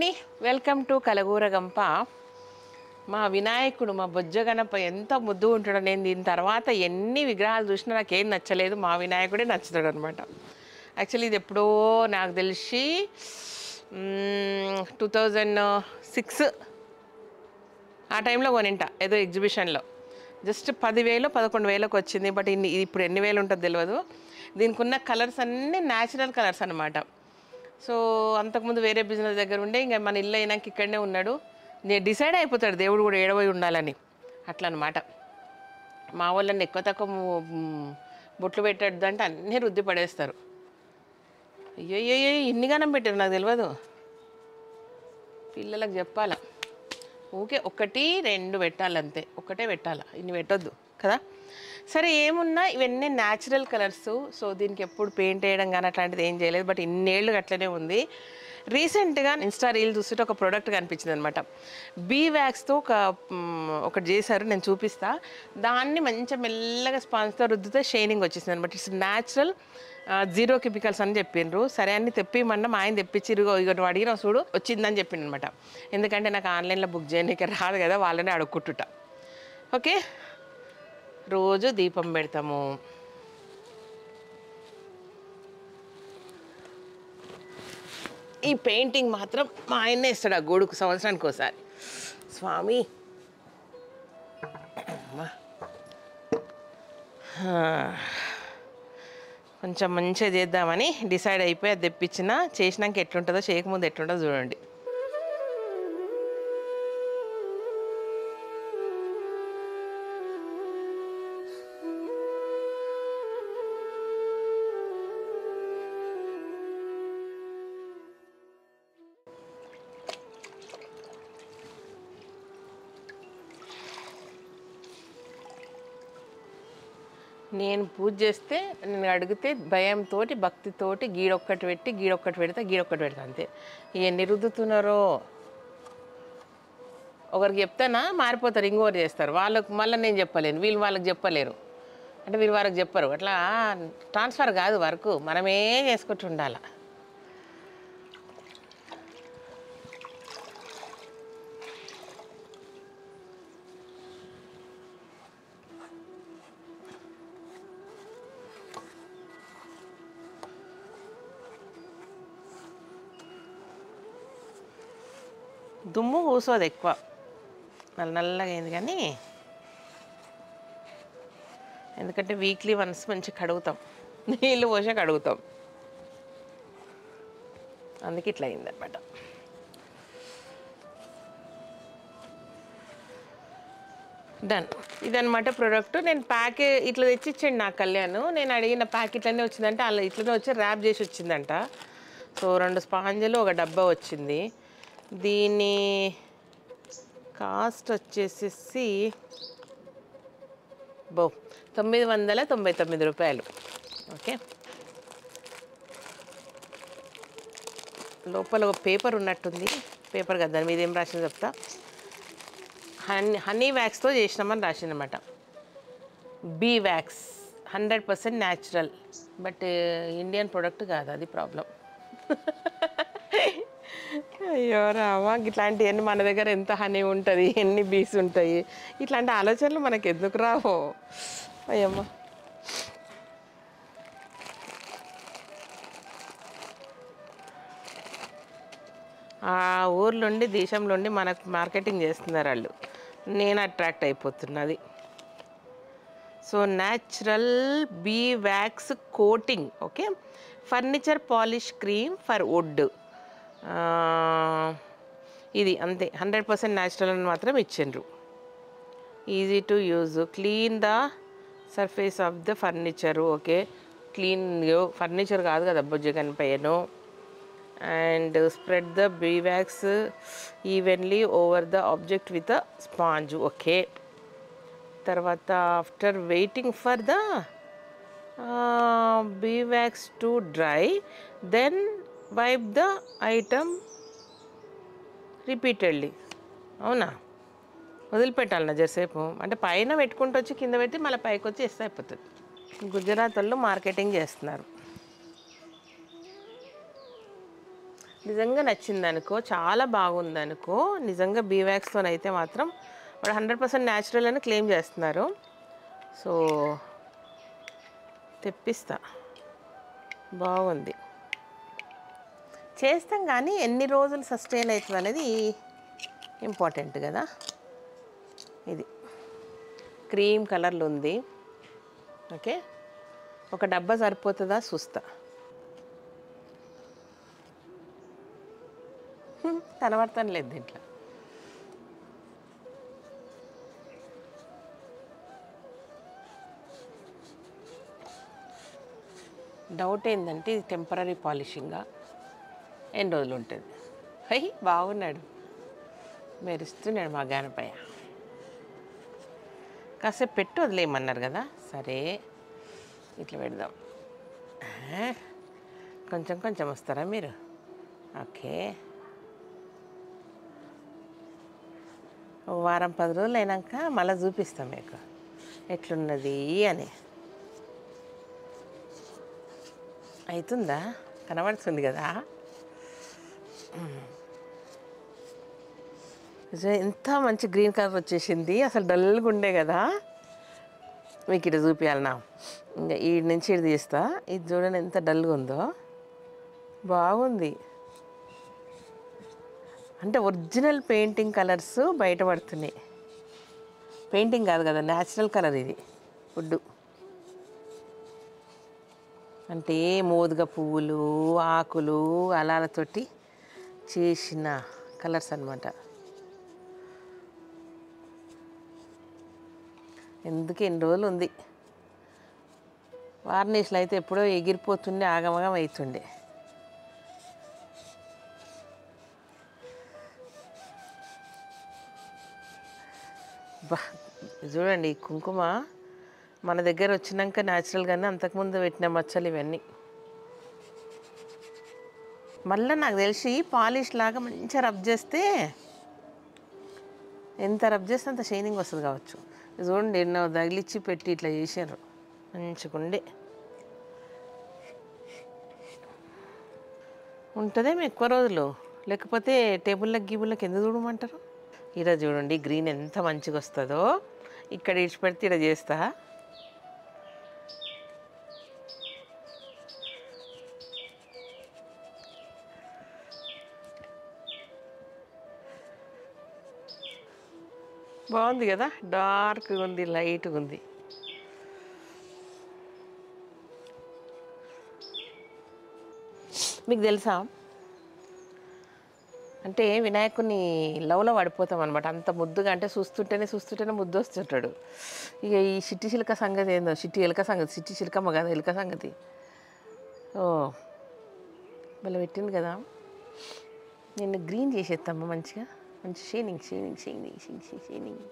అండి, welcome to Kalagooragampa. మా వినాయకుడు, మా బొజ్జ గణప ఎంత ముద్దు ఉంటాడో. నేను దీని తర్వాత ఎన్ని విగ్రహాలు చూసినా నాకేం నచ్చలేదు, మా వినాయకుడే నచ్చుతాడు అనమాట. యాక్చువల్లీ ఇది ఎప్పుడో నాకు తెలిసి 2006 ఆ టైంలో కొనింట, ఏదో ఎగ్జిబిషన్లో. జస్ట్ 10,000 11,000కి వచ్చింది. బట్ ఇప్పుడు ఎన్ని వేలు ఉంటుందో తెలియదు. దీనికి ఉన్న కలర్స్ అన్నీ న్యాచురల్ కలర్స్ అనమాట. సో అంతకుముందు వేరే బిజినెస్ దగ్గర ఉండే, ఇంకా మన ఇల్లు అయినాక ఇక్కడనే ఉన్నాడు. నేను డిసైడ్ అయిపోతాడు దేవుడు కూడా ఏడవై ఉండాలని, అట్లా అనమాట. మా వాళ్ళని ఎక్కువ తక్కువ బొట్లు పెట్టద్దు అంటే అన్నీ రుద్ది పడేస్తారు. అయ్యో ఇన్ని గానం పెట్టారు, నాకు తెలియదు. పిల్లలకు చెప్పాలా, ఊకే 1 2 పెట్టాలంతే, ఒకటే పెట్టాలా, ఇన్ని పెట్టొద్దు కదా. సరే ఏమున్నా ఇవన్నీ న్యాచురల్ కలర్స్. సో దీనికి ఎప్పుడు పెయింట్ వేయడం కానీ అట్లాంటిది ఏం చేయలేదు. బట్ ఇన్నేళ్ళు అట్లనే ఉంది. రీసెంట్గా ఇన్స్టా రీల్ చూస్తుంటే ఒక ప్రోడక్ట్ కనిపించింది అనమాట. బీ వ్యాక్స్తో ఒకటి చేశారు, నేను చూపిస్తా. దాన్ని మంచిగా మెల్లగా స్పాంజ్తో రుద్దితే షైనింగ్ వచ్చేసింది అనమాట. ఇట్స్ న్యాచురల్, 0 కెమికల్స్ అని చెప్పిండ్రు. సరే అని తెప్పిమన్నా, మా ఆయన తెప్పించి ఇగో నువ్వు అడిగిన చూడు వచ్చిందని చెప్పిండు అనమాట. ఎందుకంటే నాకు ఆన్లైన్లో బుక్ చేయడానికి రాదు కదా, వాళ్ళనే అడుక్కుంటుట. ఓకే, రోజు దీపం పెడతాము. ఈ పెయింటింగ్ మాత్రం మా ఆయన్నే ఇస్తాడు ఆ గోడుకు సంవత్సరానికి ఒకసారి. స్వామి కొంచెం మంచిగా చేద్దామని డిసైడ్ అయిపోయి అది తెప్పించిన. చేసినాక ఎట్లుంటుందో, చేయకముందు ఎట్లుంటుందో చూడండి. నేను పూజ చేస్తే, నేను అడిగితే భయంతో భక్తితోటి గీడొక్కటి పెట్టి గీడొక్కటి పెడతా అంతే. ఎన్ని రుద్దుతున్నారో ఒకరికి చెప్తానా మారిపోతారు, ఇంకోరు చేస్తారు. వాళ్ళకు మళ్ళీ నేను చెప్పలేను, వీళ్ళు వాళ్ళకి చెప్పలేరు, అంటే వీళ్ళు వాళ్ళకి చెప్పరు. అట్లా ట్రాన్స్ఫర్ కాదు వర్క్, మనమే చేసుకుంటూ ఉండాలి. దుమ్ము కూసోదు ఎక్కువ, నల్లగా అయింది. కానీ ఎందుకంటే వీక్లీ వన్స్ మంచి కడుగుతాం, నీళ్ళు పోసే కడుగుతాం, అందుకే ఇట్లా అయిందనమాట. డన్. ఇదనమాట ప్రోడక్ట్. నేను ఇట్లా తెచ్చిచ్చాడు నాకు కళ్యాణ్. నేను అడిగిన ప్యాకెట్లన్నీ వచ్చిందంటే అలా ఇట్లనే వచ్చి ర్యాప్ చేసి వచ్చిందంట. సో 2 స్పాంజులు, ఒక డబ్బా వచ్చింది. దీని కాస్ట్ వచ్చేసేసి 999 రూపాయలు. ఓకే, లోపల ఒక పేపర్ ఉన్నట్టుంది. పేపర్ కదా, దాని మీద ఏం రాసిందో చెప్తా. హనీ వ్యాక్స్తో చేసినామని రాసిందన్నమాట. Bee wax 100% natural. But Indian product కాదు, అది ప్రాబ్లం. అయ్యో రామా, ఇట్లాంటివన్నీ మన దగ్గర ఎంత హనీ ఉంటుంది, ఎన్ని బీస్ ఉంటాయి, ఇట్లాంటి ఆలోచనలు మనకు ఎందుకు రావో అయ్యమ్మ. ఆ ఊర్లోండి, దేశంలోండి మనకు మార్కెటింగ్ చేస్తున్నారు వాళ్ళు. నేను అట్రాక్ట్ అయిపోతున్నది. So natural bee wax coating. Okay, furniture polish cream for wood. ఇది అంతే, 100% న్యాచురల్ అని మాత్రం ఇచ్చిండ్రు. Easy to use, clean the surface of the furniture. Okay, clean furniture కాదు కదా బొజ్జ కనిపోయాను. And spread the bee wax evenly over the object with a sponge. Okay, తర్వాత after waiting for the bee wax to dry, then wipe the item repeatedly. అవునా, వదిలిపెట్టాలి నా జరసేపు, అంటే పైన పెట్టుకుంటూ వచ్చి కింద పెట్టి మళ్ళీ పైకి వచ్చి వేస్తే అయిపోతుంది. గుజరాత్ వాళ్ళు మార్కెటింగ్ చేస్తున్నారు. నిజంగా నచ్చిందనుకో, చాలా బాగుందనుకో, నిజంగా బీవాక్స్తో అయితే మాత్రం వాడు 100% న్యాచురల్ అని క్లెయిమ్ చేస్తున్నారు. సో తెప్పిస్తా. బాగుంది. చేస్తాం కానీ ఎన్ని రోజులు సస్టైన్ అవుతుంది అనేది ఇంపార్టెంట్ కదా. ఇది క్రీమ్ కలర్లో ఉంది. ఓకే, ఒక డబ్బా సరిపోతుందా చూస్తా. కనబడతాను లేదు దీంట్లో. డౌట్ ఏంటంటే ఇది టెంపరీ పాలిషింగా, ఎన్ని రోజులు ఉంటుంది. హై బాగున్నాడు, మెరుస్తున్నాడు మా గానపయ్య. కాసేపు పెట్టి వదిలేయమన్నారు కదా, సరే ఇట్లా పెడదాం. కొంచెం కొంచెం వస్తారా మీరు? ఓకే, వారం 10 రోజులు అయినాక మళ్ళీ చూపిస్తాం మీకు ఎట్లున్నది అని. అవుతుందా? కనబడుతుంది కదా. ఎంత మంచి గ్రీన్ కలర్ వచ్చేసింది. అసలు డల్గా ఉండే కదా. మీకు ఇటు చూపించాలన్నా, ఇంకా ఈ నుంచి ఇటు తీస్తా. ఇది చూడండి ఎంత డల్గా ఉందో. బాగుంది. అంటే ఒరిజినల్ పెయింటింగ్ కలర్స్ బయటపడుతున్నాయి. పెయింటింగ్ కాదు కదా, న్యాచురల్ కలర్ ఇది. వుడ్డు అంటే మోదుగ పువ్వులు, ఆకులు, అలాలతోటి చేసిన కలర్స్ అన్నమాట. ఎందుకు ఎన్ని రోజులు ఉంది. వార్నిష్లు అయితే ఎప్పుడో ఎగిరిపోతుండే, ఆగమగం అవుతుండే. బా చూడండి, కుంకుమ మన దగ్గర వచ్చినాక న్యాచురల్గానే, అంతకుముందు పెట్టిన మచ్చలు ఇవన్నీ. మళ్ళీ నాకు తెలిసి పాలిష్ లాగా మంచిగా రబ్ చేస్తే, ఎంత రబ్ చేస్తే అంత షైనింగ్ వస్తుంది కావచ్చు. చూడండి ఎన్నో తగిలిచ్చి పెట్టి ఇట్లా చేశారు, మంచిగుండే. ఉంటుందేమో ఎక్కువ రోజులు, లేకపోతే టేబుల్లకు గీబుల్లకు ఎందుకు చూడమంటారు. ఇలా చూడండి గ్రీన్ ఎంత మంచిగా వస్తుందో. ఇక్కడ ఇడిచిపెడితే ఇక్కడ చేస్తా. బాగుంది కదా, డార్క్గా ఉంది, లైట్గా ఉంది. మీకు తెలుసా, అంటే వినాయకుని లవ్లో పడిపోతాం అనమాట. అంత ముద్దుగా, అంటే చూస్తుంటేనే ముద్దు వస్తుంటాడు. ఇక ఈ చిట్టి చిలుక సంగతి ఏందో, చిట్టి ఎలుక సంగతి, చిట్టి చిలుకమ్మ కదా ఎలుక సంగతి. ఓ మళ్ళీ పెట్టింది కదా. నేను గ్రీన్ చేసేస్తామ్మా మంచిగా, మంచి shining shining shining shining shining.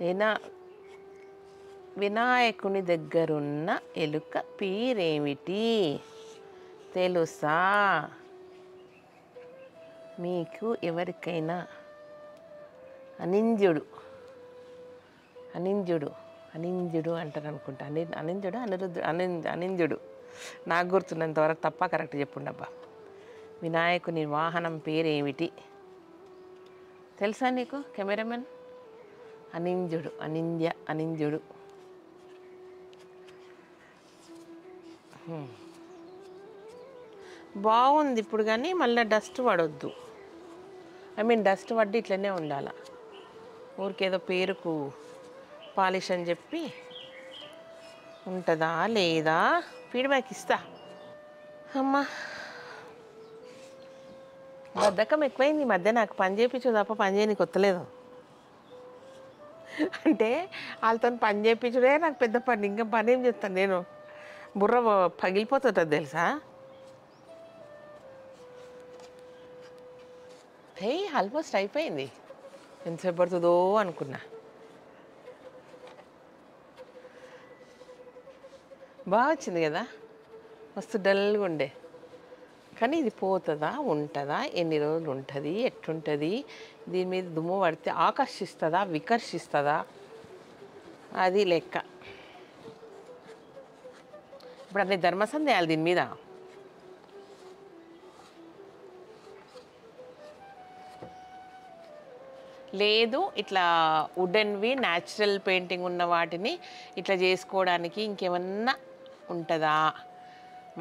ఏనా వినాయకుని దగ్గరున్న ఎలుక పేరేమిటి తెలుసా మీకు ఎవరికైనా? అనింద్యుడు. అనింద్యుడు అనింద్యుడు అంటారు అనుకుంటా. అనింద్యుడు అనింద్యుడు. నాకు గుర్తున్నంత వరకు, తప్ప కరెక్ట్ చెప్పుండబ్బా. వినాయకుని వాహనం పేరేమిటి తెలుసా నీకు కెమెరామెన్? అనింద్యుడు, అనింద్యుడు. బాగుంది ఇప్పుడు, కానీ మళ్ళీ డస్ట్ పడొద్దు. డస్ట్ పడ్డి ఇట్లనే ఉండాల. ఊరికేదో పేరుకు పాలిష్ అని చెప్పి ఉంటుందా లేదా ఫీడ్బ్యాక్ ఇస్తా. అమ్మా బద్ధకం ఎక్కువైంది ఈ మధ్య నాకు. పని చేయించు తప్ప పని చేయని కొత్తలేదు. అంటే వాళ్ళతో పని చేయించుడే నాకు పెద్ద పని. ఇంకా పని ఏం చేస్తాను నేను? బుర్ర పగిలిపోతుంది తెలుసా. ఆల్మోస్ట్ అయిపోయింది. ఎంతసేపు పడుతుందో అనుకున్నా. బాగా వచ్చింది కదా, మస్తు డల్గా ఉండే. కానీ ఇది పోతుందా, ఉంటుందా, ఎన్ని రోజులు ఉంటుంది, ఎట్లుంటుంది, దీని మీద దుమ్ము పడితే ఆకర్షిస్తుందా, వికర్షిస్తుందా అది లెక్క. ఇప్పుడు అన్ని ధర్మసం చేయాలి దీని మీద. లేదు ఇట్లా వుడెన్వి న్యాచురల్ పెయింటింగ్ ఉన్న వాటిని ఇట్లా చేసుకోవడానికి ఇంకేమన్నా ఉంటుందా,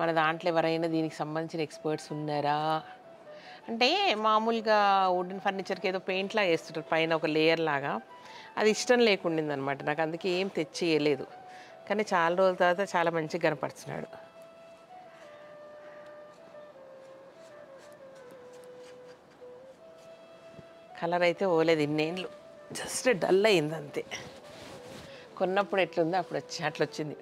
మన దాంట్లో ఎవరైనా దీనికి సంబంధించిన ఎక్స్పర్ట్స్ ఉన్నారా అంటే, మామూలుగా వుడెన్ ఫర్నిచర్కి ఏదో పెయింట్లా వేస్తుంటారు పైన ఒక లేయర్ లాగా, అది ఇష్టం లేకుండింది అనమాట నాకు, అందుకే ఏం తెచ్చేయలేదు. కానీ చాలా రోజుల తర్వాత చాలా మంచిగా కనపడుతున్నాడు. కలర్ అయితే ఓలేదు ఇన్నేళ్ళు, జస్ట్ డల్ అయింది అంతే. కొన్నప్పుడు ఎట్లుందో అప్పుడు అట్లా వచ్చింది.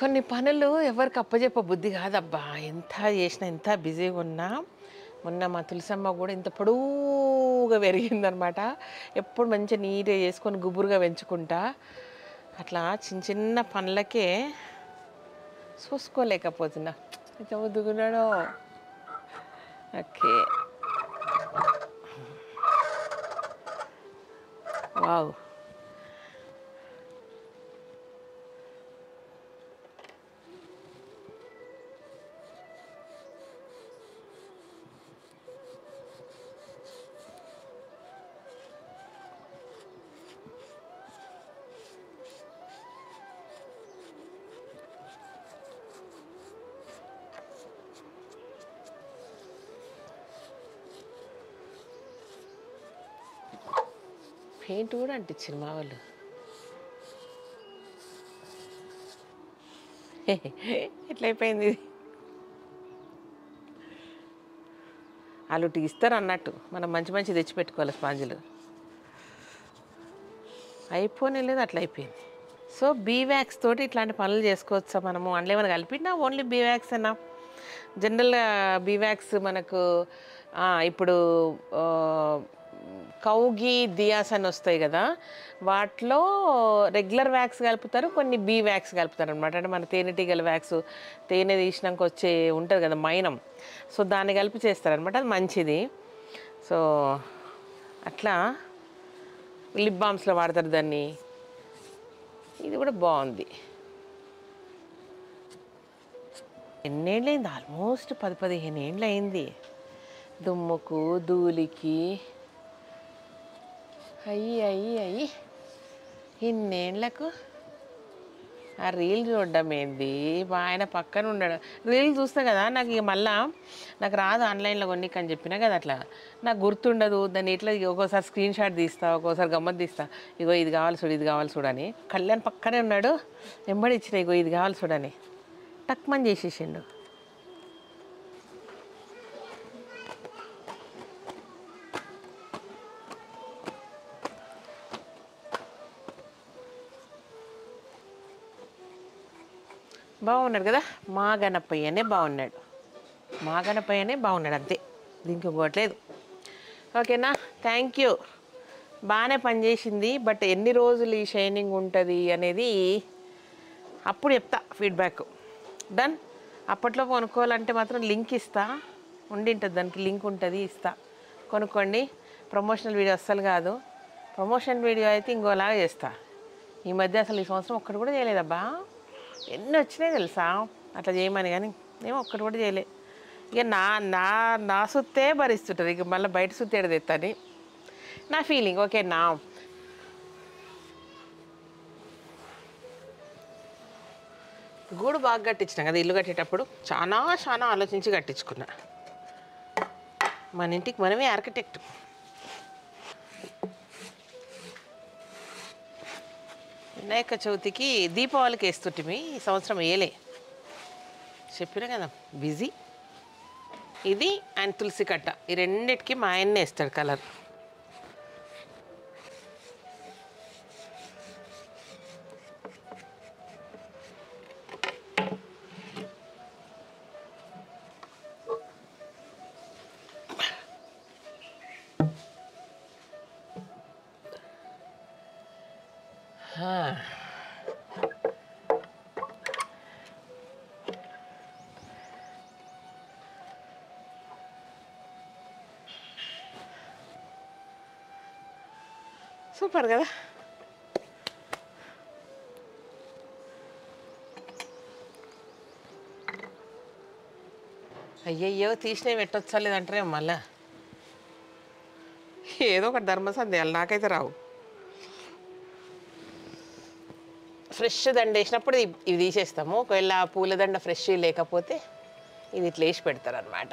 కొన్ని పనులు ఎవరికి అప్పచెప్ప బుద్ధి కాదబ్బా, ఎంత చేసినా ఎంత బిజీగా ఉన్నా. మొన్న మా తులసమ్మ కూడా ఇంత పొడవుగా పెరిగిందనమాట. ఎప్పుడు మంచిగా నీట్గా చేసుకొని గుబురుగా పెంచుకుంటా, అట్లా చిన్న చిన్న పనులకే చూసుకోలేకపోతున్నా. ఎంత ముద్దుగున్నాడో. Okay, wow. పెయింట్ కూడా అంటించింది మా వాళ్ళు. ఎట్లయిపోయింది ఇది? వాళ్ళు ఇస్తారు అన్నట్టు, మనం మంచి మంచి తెచ్చిపెట్టుకోవాలి స్పాంజులు. అయిపోనే లేదు, అట్లా అయిపోయింది. సో బీవాక్స్ తోటి ఇట్లాంటి పనులు చేసుకోవచ్చా మనము? అందులో ఏమైనా కలిపినా ఓన్లీ బీవాక్స్ అన్నా? జనరల్గా బీవాక్స్ మనకు ఇప్పుడు కౌగి దియాస్ అని వస్తాయి కదా, వాటిలో రెగ్యులర్ వ్యాక్స్ కలుపుతారు, కొన్ని బీ వ్యాక్స్ కలుపుతారు అనమాట. అంటే మన తేనెటీగల వ్యాక్స్, తేనె తీసినాక వచ్చే ఉంటుంది కదా మైనం, సో దాన్ని కలిపి చేస్తారనమాట, అది మంచిది. సో అట్లా లిప్ బామ్స్లో వాడతారు దాన్ని. ఇది కూడా బాగుంది. ఎన్నేళ్ళు అయింది? ఆల్మోస్ట్ 10-15 ఏళ్ళు అయింది. దుమ్ముకు ధూళికి అయ్యి ఇన్నేళ్లకు ఆ రీల్ చూడడం ఏంది? ఆయన పక్కన ఉన్నాడు, రీల్ చూస్తా కదా, నాకు ఇక మళ్ళా నాకు రాదు ఆన్లైన్లో కొన్నికని అని చెప్పినా కదా, అట్లా నాకు గుర్తుండదు. దాన్ని ఇట్లా ఒక్కోసారి స్క్రీన్ షాట్ తీస్తా, ఒక్కోసారి గమ్మత్ తీస్తా. ఇగో ఇది కావాలి చూడు, ఇది కావాలి చూడని. కళ్యాణ్ పక్కనే ఉన్నాడు, వెంబడి ఇచ్చిన ఇగో ఇది కావాలి చూడని, టక్మని చేసేసిండు. బాగున్నాడు కదా, మా గణపయ్యనే బాగున్నాడు, మా గణపయ్యనే బాగున్నాడు అంతే, దీనికి ఇంకోట్లేదు. ఓకేనా, థ్యాంక్ యూ. బాగానే పనిచేసింది, బట్ ఎన్ని రోజులు ఈ షైనింగ్ ఉంటుంది అనేది అప్పుడు చెప్తా ఫీడ్బ్యాక్. డన్. అప్పట్లో కొనుక్కోవాలంటే మాత్రం లింక్ ఇస్తా, ఉండింటుంది దానికి లింక్ ఉంటుంది, ఇస్తా, కొనుక్కోండి. ప్రమోషనల్ వీడియో అస్సలు కాదు, ప్రమోషన్ వీడియో అయితే ఇంకోలాగా చేస్తా. ఈ మధ్య అసలు ఈ సంవత్సరం ఒక్కటి కూడా చేయలేదబ్బా, ఎన్ని వచ్చినాయి తెలుసా అట్లా చేయమని, కానీ ఏమో ఒక్కటి కూడా చేయలే. ఇక నా సుత్తే భరిస్తుంటుంది, ఇక మళ్ళీ బయట సుత్తి ఎడదెత్తని నా ఫీలింగ్. ఓకేనా, గూడు బాగా కట్టించిన కదా, ఇల్లు కట్టేటప్పుడు చాలా ఆలోచించి కట్టించుకున్నా. మన ఇంటికి మనమే ఆర్కిటెక్ట్. వినాయక చవితికి దీపావళికి వేస్తుంటిమి, ఈ సంవత్సరం వేయలే, చెప్పినా కదా బిజీ. ఇది అండ్ తులసి కట్ట ఈ రెండిటికి మా ఆయన్నే వేస్తాడు కలర్. సూపర్ కదా. అయ్యయ్యో తీసినవి పెట్టొచ్చా లేదంటారే మళ్ళా ఏదో ఒకటి ధర్మసందేహాలు నాకైతే రావు. ఫ్రెష్ దండ వేసినప్పుడు ఇవి తీసేస్తాము. ఒకవేళ పూలదండ ఫ్రెష్ లేకపోతే ఇది ఇట్లా వేసి పెడతారనమాట.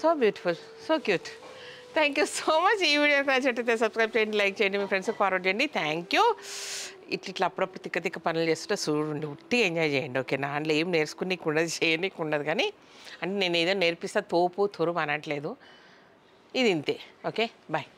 So beautiful, so cute. Thank you so much. ఈ వీడియో నచ్చినట్లయితే సబ్స్క్రైబ్ చేయండి, లైక్ చేయండి, మీ ఫ్రెండ్స్కి ఫార్వర్డ్ చేయండి. Thank you. ఇట్లా అప్పుడప్పుడు తిక్క పనులు చేస్తుంటే చూడండి, ఉట్టి ఎంజాయ్ చేయండి. ఓకే, దాంట్లో ఏం నేర్చుకునేకి ఉండదు, చేయనీకి ఉండదు. కానీ అంటే నేను ఏదో నేర్పిస్తా తోపు తురుము అనట్లేదు, ఇది ఇంతే. Okay, bye.